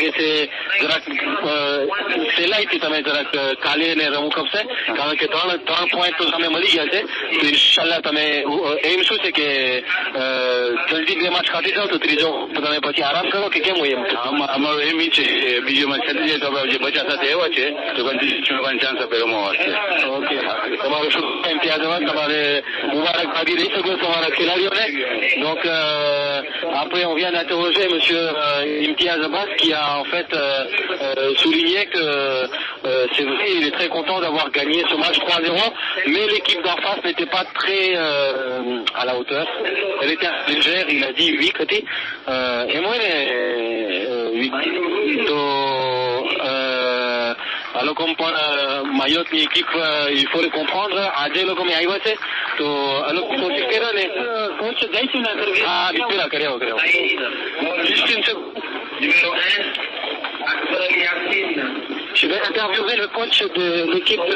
के से जरा સેલાઈથી તમે જરાક કાલે એને રમવું ખપશે કારણ કે ત્રણ પોઈન્ટ તો તમે મળી ગયા છે તો ઇન્શાલ્લાહ તમે એમ શું છે કે જલ્દી બે મેચ ખાટી જાઓ તો ત્રીજો તમે પછી આરામ કરો કે કેમ હોય એમ અમારો એમ છે કે બીજો મેચ ખાટી જાય તો જે બચ્ચા સાથે એવા છે તો કંઈ ચાન્સ આપે રમવા વાસ્તે ઓકે તમારો શું ઇમ્તિયાઝ અહમદ તમારે મુબારકબાદી દઈ શકો તમારા ખેલાડીઓને donc après on vient d'interroger monsieur Imtiaz Abbas qui a en fait souligné que c'est vrai, il est très content d'avoir gagné ce match 3-0, mais l'équipe d'en face n'était pas très à la hauteur. Elle était légère, il a dit 8 côtés. Et moi, 8. Alors comme Mayotte, l'équipe, il faut le comprendre. Adé lo comme il c'est. तो alors coach केरा ने coach गई थी ना करके हाँ बिल्कुल करे juste une seconde numéro 1 Akbar Ali Yassin. Je vais interviewer le coach de l'équipe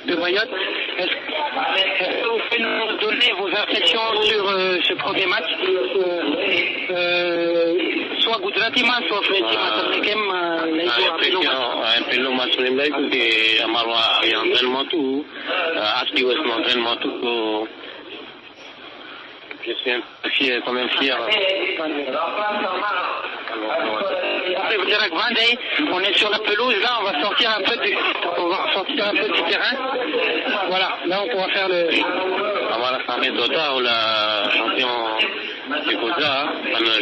de Mayotte. Est-ce que vous pouvez nous donner vos impressions sur ce premier match soit Gujarati mas soit French mas Kem Impelo mas Lemlai que અમારું entraînement tout à ce niveau entraînement tout je suis quand même fier. On est sur la pelouse, là on va sortir un peu du terrain. Voilà, là on pourra faire le... Voilà, Samé Dota ou la champion du Koza.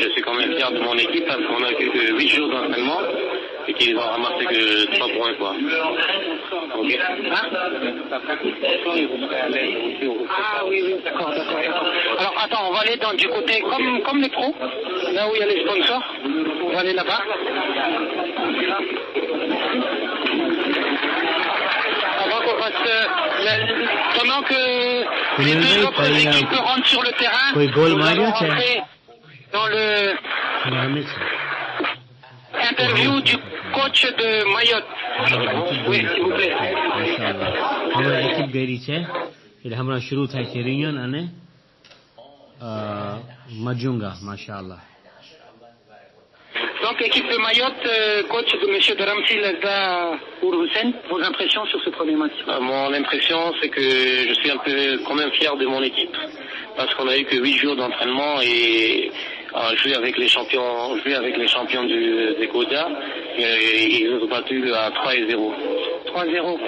Je suis quand même fier de mon équipe parce qu'on a eu que 8 jours d'entraînement et qu'ils ont ramassé que 3 points quoi. Ok. Ah oui, d'accord. Alors attends, on va aller du côté comme les pros, là où il y a les sponsors, on va aller là-bas. Avant qu'on fasse pendant que les deux autres équipes rentrent sur le terrain, on va rentrer dans le interview du coach de Mayotte. Oui, s'il vous plaît. हमारा एकीप गई છે એટલે હમણાં શરૂ થાય છે રિયન અને મજુંગા માશાઅલ્લાહ. Donc équipe de Mayotte, coach de monsieur Daramsi Lazda Hussein, vos impressions sur ce premier match? Mon impression c'est que je suis un peu quand même fier de mon équipe parce qu'on a eu que 8 jours d'entraînement et jouer avec les champions du Koda, ils ont battu à 3-0. 3-0.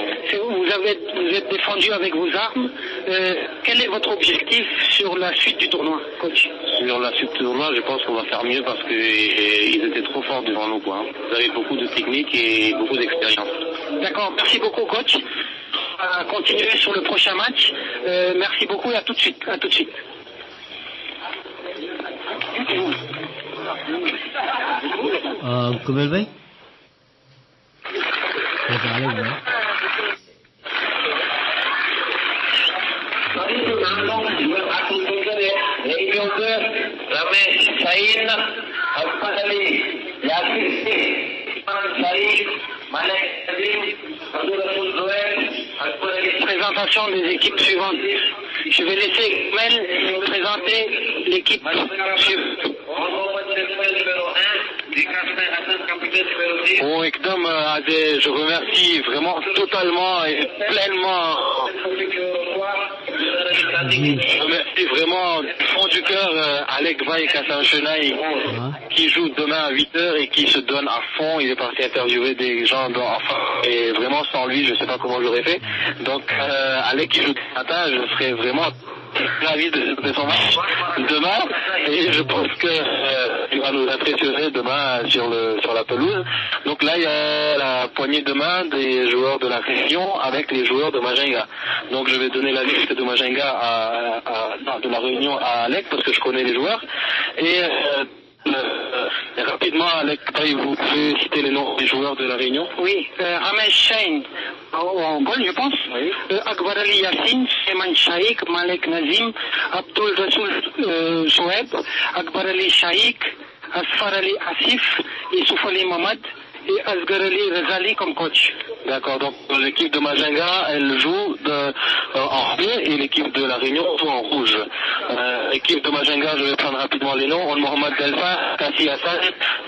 Vous êtes défendu avec vos armes. Quel est votre objectif sur la suite du tournoi, coach? Sur la suite du tournoi, je pense qu'on va faire mieux parce qu'ils étaient trop forts devant nous, quoi. Vous avez beaucoup de technique et beaucoup d'expérience. D'accord, merci beaucoup, coach. On va continuer sur le prochain match. Merci beaucoup et à tout de suite. À tout de suite. Kuber भाई रमेश सईद अकबर अली यासिर शरीफ मलिक Najim Abdul Rasool Joel Akbar Ali. Présentation des équipes suivantes. Je vais laisser Mel présenter l'équipe suivante. Bon, Ekdom Adé, je remercie vraiment totalement et pleinement. Je remercie vraiment du fond du cœur Alec Vaille Kassan Chenaï qui joue demain à 8h et qui se donne à fond. Il est parti interviewer des gens et vraiment sans lui, je ne sais pas comment j'aurais fait. Donc Alec qui joue ce matin, je serais vraiment ravi de son match demain et je pense que il va nous impressionner demain sur la pelouse. Donc là il y a la poignée de main des joueurs de la région avec les joueurs de Majinga. Donc je vais donner la liste de Majinga de la réunion à Alec parce que je connais les joueurs et rapidement, Alec, vous pouvez citer les noms des joueurs de la Réunion? Oui, Ramesh Shain, en goal, je pense. Oui. Akbar Ali Yassin, Seman Shaikh, Malik Nazim, Abdul Rasoul Shoaib, Akbar Ali Shaikh, Asfar Ali Asif, Yusuf Ali Mamad et Asghar Ali Razali comme coach. D'accord, donc l'équipe de Majenga, elle joue en bleu et l'équipe de la Réunion joue en rouge. L'équipe de Majenga, je vais prendre rapidement les noms. Mohamed Delfa, Kassi Hassan,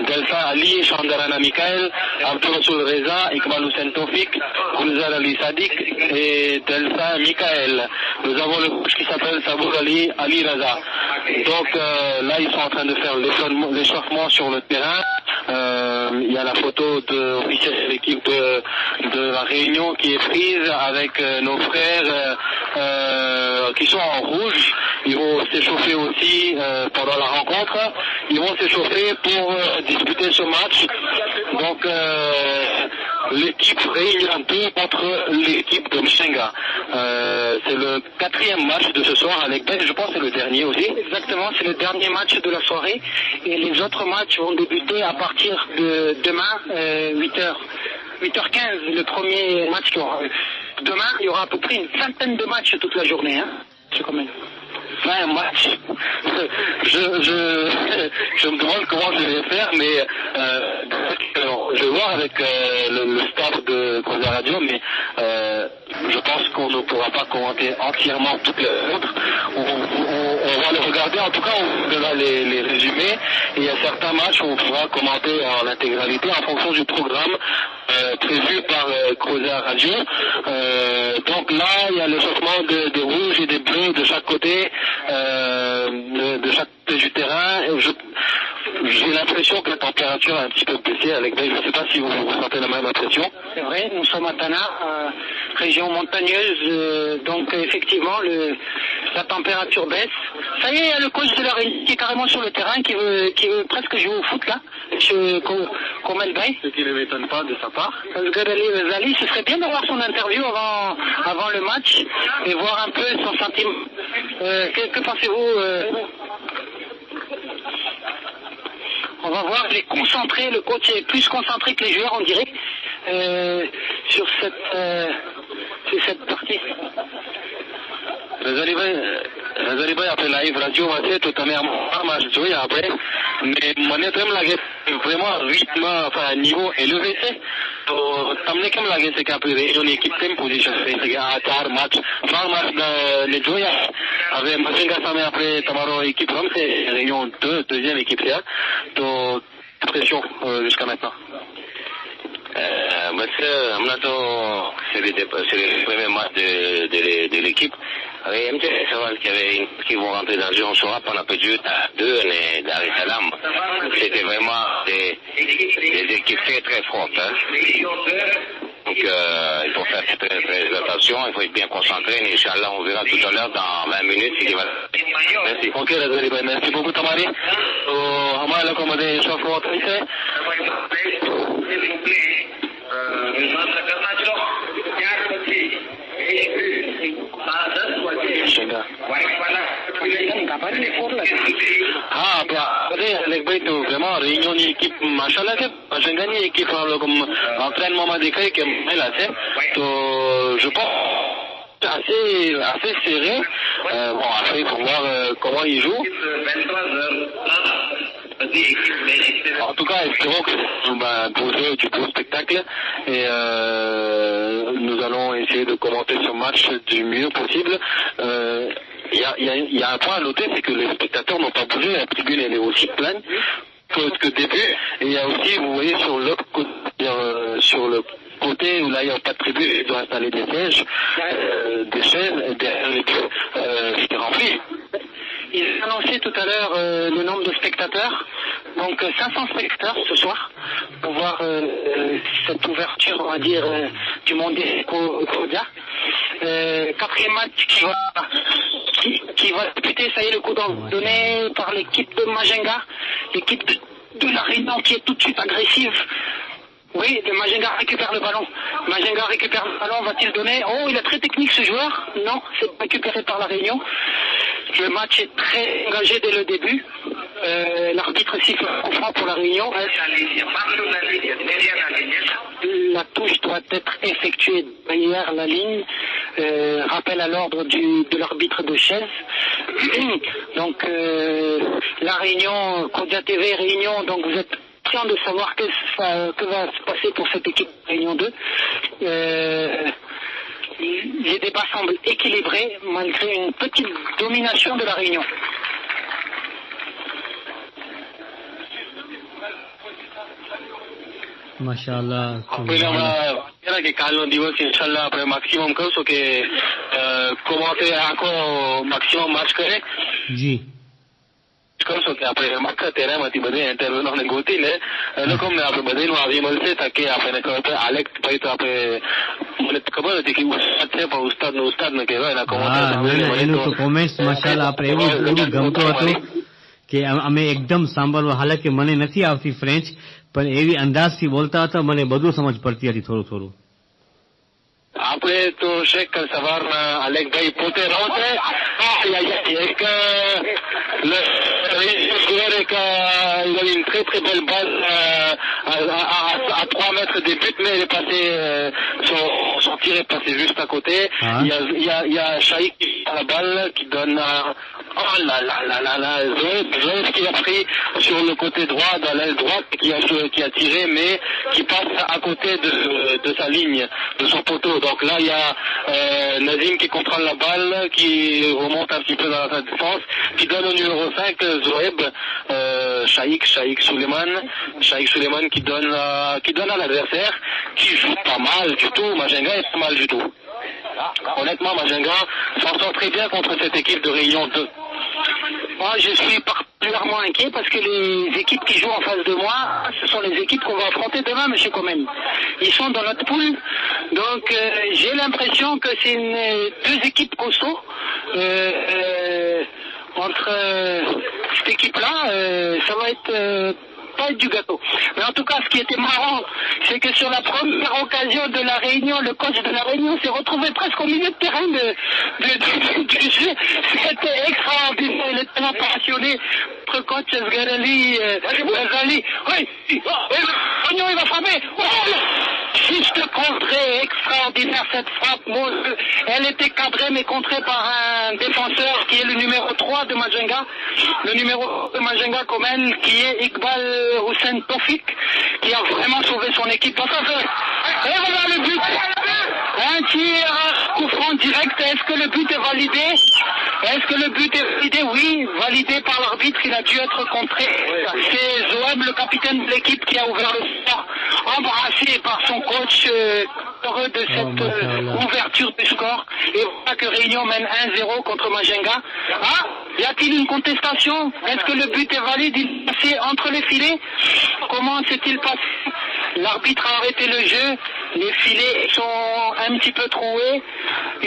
Delfa Ali, Chandarana Mikael, Abdul Rasoul Reza, Iqbal Hussein Tofik, Gulzar Ali Sadik et Delfa Mikael. Nous avons le coach qui s'appelle Sabour Ali Raza. Donc là, ils sont en train de faire l'échauffement sur le terrain. Il y a la photo officielle de l'équipe de la Réunion qui est prise avec nos frères qui sont en rouge. Ils vont s'échauffer aussi pendant la rencontre. Ils vont s'échauffer pour disputer ce match. Donc l'équipe Réunion 2 contre l'équipe de Mchenga. C'est le 4e match de ce soir avec Ben, je pense que c'est le dernier aussi. Exactement, c'est le dernier match de la soirée et les autres matchs vont débuter à partir de demain 8h. 8h15, le premier match qu'il y aura. Demain, il y aura à peu près une vingtaine de matchs toute la journée. Hein. C'est combien 20 matchs. Je me demande comment je vais faire, mais je vais voir avec le staff de Croisière Radio, mais je pense qu'on ne pourra pas commenter entièrement toutes les autres. On va les regarder, en tout cas on verra les résumés, et il y a certains matchs où on pourra commenter en intégralité en fonction du programme prévu par Croisière Radio. Donc là, il y a l'échauffement des rouges et des bleus de chaque côté, de chaque côté du terrain. J'ai l'impression que la température a un petit peu baissé avec Ben. Je ne sais pas si vous ressentez la même impression. C'est vrai, nous sommes à Tana, région montagneuse, donc effectivement la température baisse. Ça y est, il y a le coach de la Réunion qui est carrément sur le terrain, qui veut presque jouer au foot là, M. Komel Bay. Ce qui ne m'étonne pas de sa part. Asghar Ali Razali, ce serait bien d'avoir son interview avant le match et voir un peu son sentiment. Que pensez-vous On va voir, il est concentré, le coach est plus concentré que les joueurs, on dirait, sur cette partie. Razali Bhai après live radio वैसे तो तमें हम जो यहाँ पे मैंने तो लगे vraiment rythme enfin niveau élevé છે તો તમને કેમ લાગે છે કે આપણી રેડિયોની એકી કેમ પોઝિશન થઈ છે કે આ 4 match ને જોયા હવે મસેંગા સામે આપણે તમારો équipe રમશે réunion 2 deuxième équipe છે તો impression jusqu'à maintenant. हमने तो c'est les premiers matchs de l'équipe. Il y a savoir qu'il y avait une qui vont rentrer dans le jeu, on saura qu'on a perdu à 2 Dar es Salaam. C'était vraiment des équipes très très fortes. Hein. Donc il faut faire très très attention, il faut être bien concentré. Inch'Allah, on verra tout à l'heure dans 20 minutes ce qui va. Merci. Ok, Razali Bhai, merci beaucoup Tamari. तो हमारे लोगों में शौक बहुत है हाँ अरे अलेक भाई तो vraiment réunion ની équipe माशाल्लाह છે Majenga ની équipe हम लोग entraînement में देखा है कि महिला है तो je pense assez serré. Bon après il faut voir comment ils jouent. En tout cas, espérons que nous poser du beau spectacle et nous allons essayer de commenter ce match du mieux possible. Il y a un point à noter, c'est que les spectateurs n'ont pas bougé, la tribune elle est aussi pleine que début. Et il y a aussi, vous voyez, sur l'autre côté, sur le côté où là il n'y a pas de tribune, ils ont installé des sièges, des chaises, derrière les buts, c'était rempli. Ils ont annoncé tout à l'heure le nombre de spectateurs, donc 500 spectateurs ce soir, pour voir cette ouverture, on va dire, du monde des Croisière. 4e match qui va débuter, ça y est, le coup d'envoi donné par l'équipe de Majenga, l'équipe de la Réunion qui est tout de suite agressive. Oui, le Majenga récupère le ballon. Majenga récupère le ballon, va-t-il donner? Oh, il est très technique ce joueur. Non, c'est récupéré par la Réunion. Le match est très engagé dès le début. L'arbitre siffle un coup franc pour la Réunion. La touche doit être effectuée derrière la ligne. Rappel à l'ordre de l'arbitre de chaise. Donc la Réunion, Kodia TV Réunion, donc vous êtes impatient de savoir que va se passer pour cette équipe de Réunion 2. Les débats semblent équilibrés malgré une petite domination de la Réunion. માશાઅલ્લાહ. આપણે કે કાલનો દિવસ ઇન્શાલ્લાહ આપણે મેક્સિમમ કરશું કે કોમોતે આખો મેક્સિમમ માર્ચ કરે જી કરશો કે આપણે માત્ર તેરામાંથી બધે ઇન્ટરવ્યુને ગોતીને એ લોકોને આપણે બધાનું આવી મળશે તાકે આપણે ખબર પડે આલેખ ભાઈ તો આપણે મને ખબર હતી કે ઉસ્તાદ છે પણ ઉસ્તાદને કહેવાય એના એનું તો કોમેન્ટ્સ માશાઅલ્લાહ આપણે એવું ગમતું હતું કે અમે એકદમ સાંભળવા હાલાકી મને નથી આવતી ફ્રેન્ચ પણ એવી અંદાજથી બોલતા હતા મને બધું સમજ પડતી હતી થોડું થોડું. આપણે તો શેખ સવારના અલેખભાઈ પોતે રહો છે એક il a une très très belle balle à 3 mètres des buts mais elle est passée son tir est passé juste à côté. Il y a Shaïk qui a la balle qui donne oh là là là là là Zoé qui a pris sur le côté droit dans l'aile droite qui a tiré mais qui passe à côté de sa ligne de son poteau. Donc là il y a Nazim qui contrôle la balle qui remonte un petit peu dans sa défense qui donne au numéro 5 Zoeb Shaïk Suleiman qui donne à l'adversaire qui joue pas mal du tout. Majenga est pas mal du tout. Honnêtement Majenga s'en sort très bien contre cette équipe de Réunion 2. Moi je suis particulièrement inquiet parce que les équipes qui jouent en face de moi ce sont les équipes qu'on va affronter demain, monsieur Comen. Ils sont dans notre poule donc j'ai l'impression que c'est deux équipes costauds entre cette équipe-là, ça va être pas être du gâteau. Mais en tout cas, ce qui était marrant, c'est que sur la première occasion de la Réunion, le coach de la Réunion s'est retrouvé presque au milieu de terrain du jeu. C'était extraordinaire, il est tellement passionné. Notre coach Zgarali, oui, Réunion il va frapper. Juste contrée, extraordinaire cette frappe. Elle était cadrée mais contrée par un défenseur qui est le numéro 3 de Majenga. Le numéro de Majenga Komen qui est Iqbal Hussein Tofik qui a vraiment sauvé son équipe. Et voilà le but. Un tir, coup franc direct. Est-ce que le but est validé? Oui, validé par l'arbitre. Il a dû être contré. C'est Zoeb, le capitaine de l'équipe, qui a ouvert le score, embrassé par son coach, heureux de cette ouverture du score. Et voilà que Réunion mène 1-0 contre Majenga. Y a-t-il une contestation? Est-ce que le but est valide? Il est passé entre les filets? Comment s'est-il passé? L'arbitre a arrêté le jeu. Les filets sont un petit peu troués.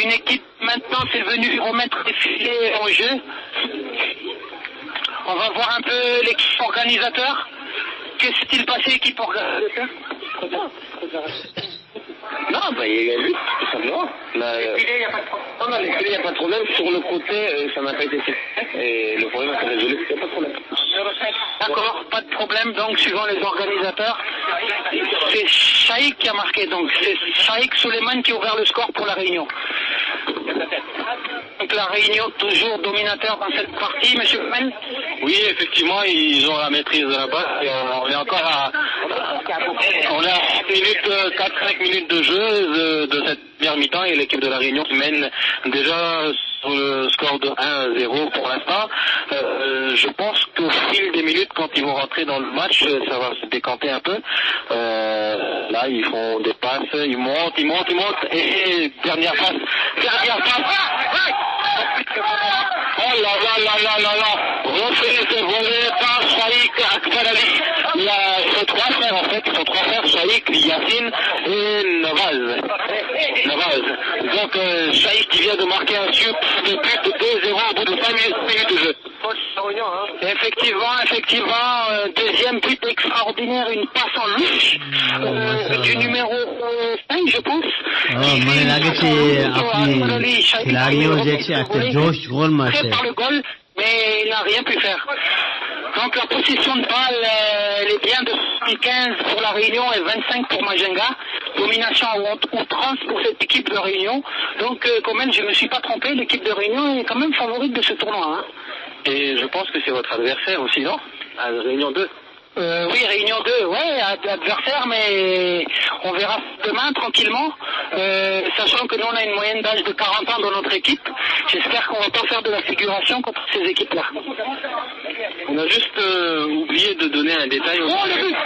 Une équipe maintenant c'est venu remettre les filets en jeu. On va voir un peu l'équipe organisateur. Que s'est-il passé, équipe organisateur? Non, il y a eu, tout simplement. Les filets, il n'y a pas de problème. Non, les filets, il n'y a pas de problème. Sur le côté, ça n'a pas été fait. Et le problème a été résolu, il n'y a pas de problème. D'accord, pas de problème. Donc, suivant les organisateurs, c'est Shaïk qui a marqué. Donc, c'est Shaïk Suleiman qui a ouvert le score pour la Réunion. Donc, la Réunion toujours dominateur dans cette partie, monsieur Comen? Oui, effectivement, ils ont la maîtrise de la balle. On est encore à 4-5 minutes de jeu de cette première mi-temps et l'équipe de la Réunion mène déjà sur le score de 1-0 pour l'instant. Je pense qu'au fil des minutes, quand ils vont rentrer dans le match, ça va se décanter un peu. Là, ils font des passes, ils montent, et dernière passe. Oh là là là là là là, refait ce volet par Shaïk Akbar Ali. Il y a ses 3 frères en fait, Shaïk, Yassine et Nawaz. Donc Shaïk qui vient de marquer un super but de 2-0 au bout de 5 minutes de jeu. Effectivement, deuxième but extraordinaire, une passe en louche du numéro 5 je pense. મને લાગે છે આપની ખેલાડીઓ જે છે જોશ ગોલમાં છે. Par le goal, mais il n'a rien pu faire. Donc la possession de balle, elle est bien de 75 pour la Réunion et 25 pour Majenga. Domination à outrance pour cette équipe de Réunion. Donc quand même, je ne me suis pas trompé, l'équipe de Réunion est quand même favorite de ce tournoi. Et je pense que c'est votre adversaire aussi, non? À Réunion 2. Oui, Réunion 2, ouais, adversaire, mais on verra demain tranquillement. Sachant que nous, on a une moyenne d'âge de 40 ans dans notre équipe. J'espère qu'on va pas faire de la figuration contre ces équipes-là. On a juste oublié de donner un détail. Oh, le but!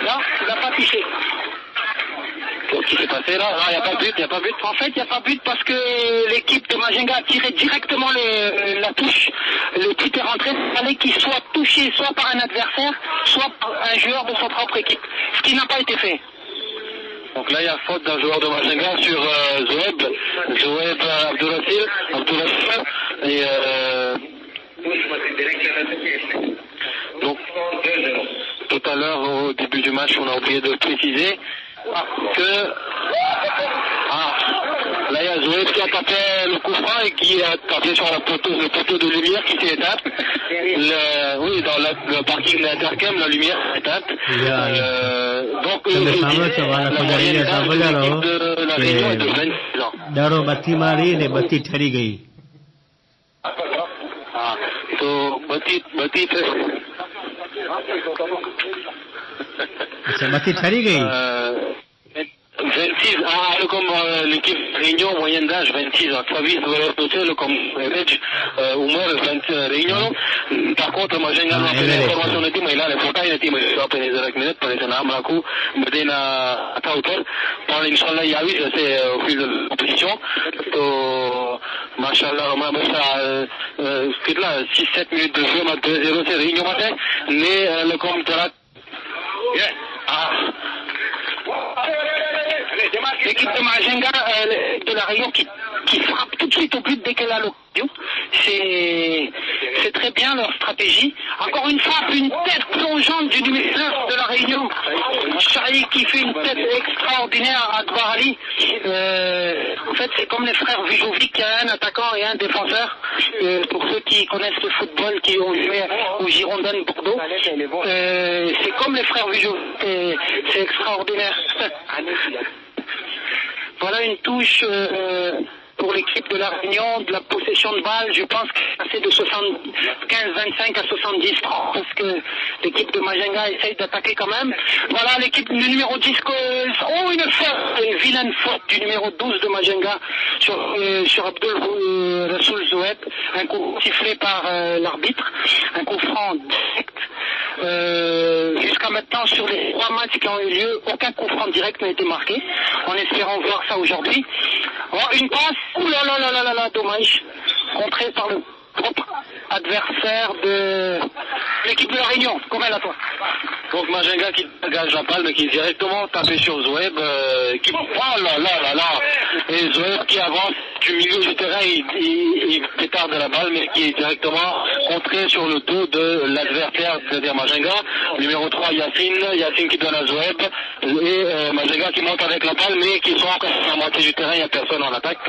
Non, il n'a pas touché. Qu'est-ce qui s'est passé là? Non, il n'y a pas de but, il n'y a pas de but. En fait, il n'y a pas de but parce que l'équipe de Majenga a tiré directement la touche. Le but est rentré, il fallait qu'il soit touché soit par un adversaire, soit par un joueur de son propre équipe. Ce qui n'a pas été fait. Donc là, il y a faute d'un joueur de Majenga sur Zoeb Abdoulassir. Et donc, tout à l'heure, au début du match, on a oublié de préciser que là il y a Zoé qui a tapé le coup franc et qui a tapé sur le poteau de lumière qui s'est éteinte. Oui, dans le parking de l'Intercam, la lumière s'est éteinte. Donc l'équipe de la Réunion est de 26 ans. Daro batti mari ne batti thari gayi. तो बत्ती batti thari gayi. 26 ans, comme l'équipe Réunion, moyenne d'âge 26 ans. Fabi, comme Reg, Umar, 20 Réunion. Par contre, Majenga, l'information de team, il a les photos, il a team, il a appelé les 5 minutes, pour les Amrakou, Medina, Tautor. Par l'Inch'Allah, il y a eu, c'est au fil de la compétition. Donc, Machallah, on a fait là, 6-7 minutes de jeu, 2-0, c'est Réunion matin. Mais le compteur, L'équipe de Majenga, de la Réunion qui frappe tout de suite au but dès qu'elle a l'occasion. C'est très bien leur stratégie. Encore une fois, une tête plongeante du numéro 9 de la Réunion. Chahi qui fait une tête extraordinaire à Akbar Ali. En fait, c'est comme les frères Vujovic, il y a un attaquant et un défenseur. Pour ceux qui connaissent le football, qui ont joué au Girondins Bordeaux. C'est comme les frères Vujovic. C'est extraordinaire. Voilà une touche pour l'équipe de la Réunion, de la possession de balle. Je pense que c'est de 75-25 à 70-30 parce que l'équipe de Majenga essaye d'attaquer quand même. Voilà l'équipe du numéro 10. Une faute, une vilaine faute du numéro 12 de Majenga sur Abdul Rassoul Zoeb. Un coup sifflé par l'arbitre. Un coup franc direct. Jusqu'à maintenant, sur les 3 matchs qui ont eu lieu, aucun coup franc direct n'a été marqué. En espérant voir ça aujourd'hui. Oh, une passe, ouh là là là là là, dommage, contré par le propre adversaire de l'équipe de la Réunion. Comment elle a toi? Donc Majenga qui dégage la balle mais qui est directement tapé sur Zoeb, qui oh là là là là, et Zoeb qui avance du milieu du terrain, il pétarde la balle mais qui est directement contré sur le dos de l'adversaire, c'est-à-dire Majenga. Numéro 3 Yacine qui donne à Zoeb et Majenga qui monte avec la balle mais qui sont encore à la moitié du terrain, il n'y a personne en attaque.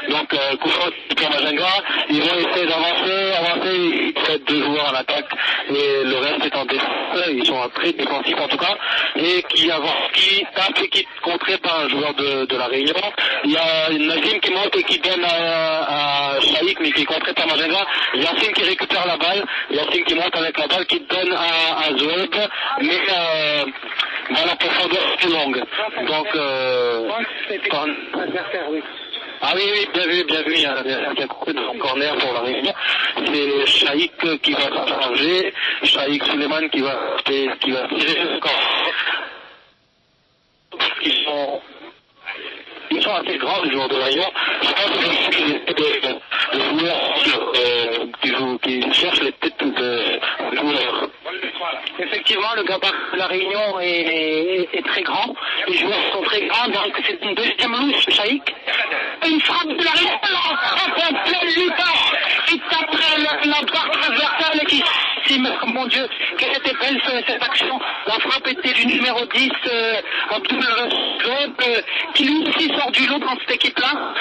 Donc coup franc pour Majenga, ils vont essayer d'avancer, ils traitent 2 joueurs en attaque et le reste est en défense, ils sont très défensifs en tout cas, et qui tape et qui est contré par un joueur de la Réunion. Il y a Nazim qui monte et qui donne à Chaïk mais qui est contré par Majenga. Yacine qui récupère la balle, Yacine qui monte avec la balle, qui donne à Zoeb, mais dans la profondeur plus longue. Donc ah oui, bien vu, il y a un coup de corner pour la Réunion. C'est Chaïk qui va s'arranger, Chaïk Suleiman qui va tirer le corner. Ils sont assez grands, les joueurs de la Réunion. Je pense que c'est des joueurs qui cherchent les têtes de joueurs. Effectivement, le gabarit de la Réunion est très grand. Les joueurs sont très grands, donc c'est une deuxième louche, Chaïk. Une frappe de la Réunion, en plein lutteur. Il tape la barre transversale qui... Mon Dieu, quelle était belle cette action. La frappe était du numéro 10, Abdul Rassoul, qui lui aussi sort du lot dans cette équipe-là.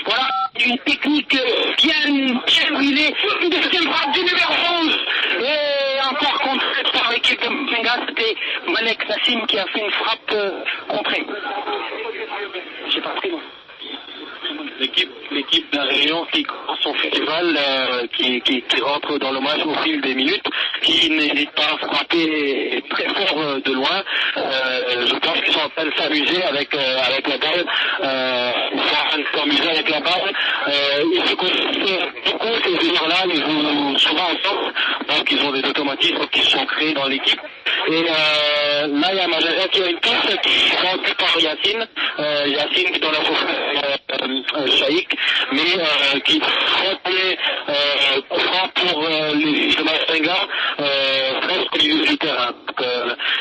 Voilà, une technique bien huilée. Une deuxième frappe du numéro 11. Et encore contrée par l'équipe de Majenga, c'était Malek Nassim qui a fait une frappe contrée. J'ai pas pris moi. l'équipe de la région qui commence son festival, qui rentre dans le match au fil des minutes, qui n'hésite pas à frapper très fort de loin. Je pense qu'ils sont en train de s'amuser avec la balle. Ils sont en train de s'amuser avec la balle. Ils se connaissent beaucoup, ces joueurs-là, ils jouent souvent ensemble, donc ils ont des automatismes qui sont créés dans l'équipe. Et là, il y a Majanga qui a une touche qui est rendue par Yacine. Yacine qui est dans la souffrance Shaïk, mais qui reconnaît prend pour les de Majanga presque au milieu du terrain.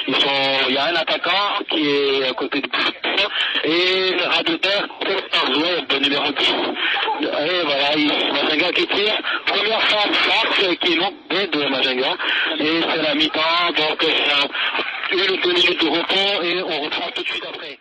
Il y a un attaquant qui est à côté de Boucher et le ras de terre par joueur de numéro 10. Et voilà, Majanga qui tire. Première force qui est longue de Majanga. Et c'est la mi-temps, donc une ou deux minutes de repos et on reprend tout de suite après.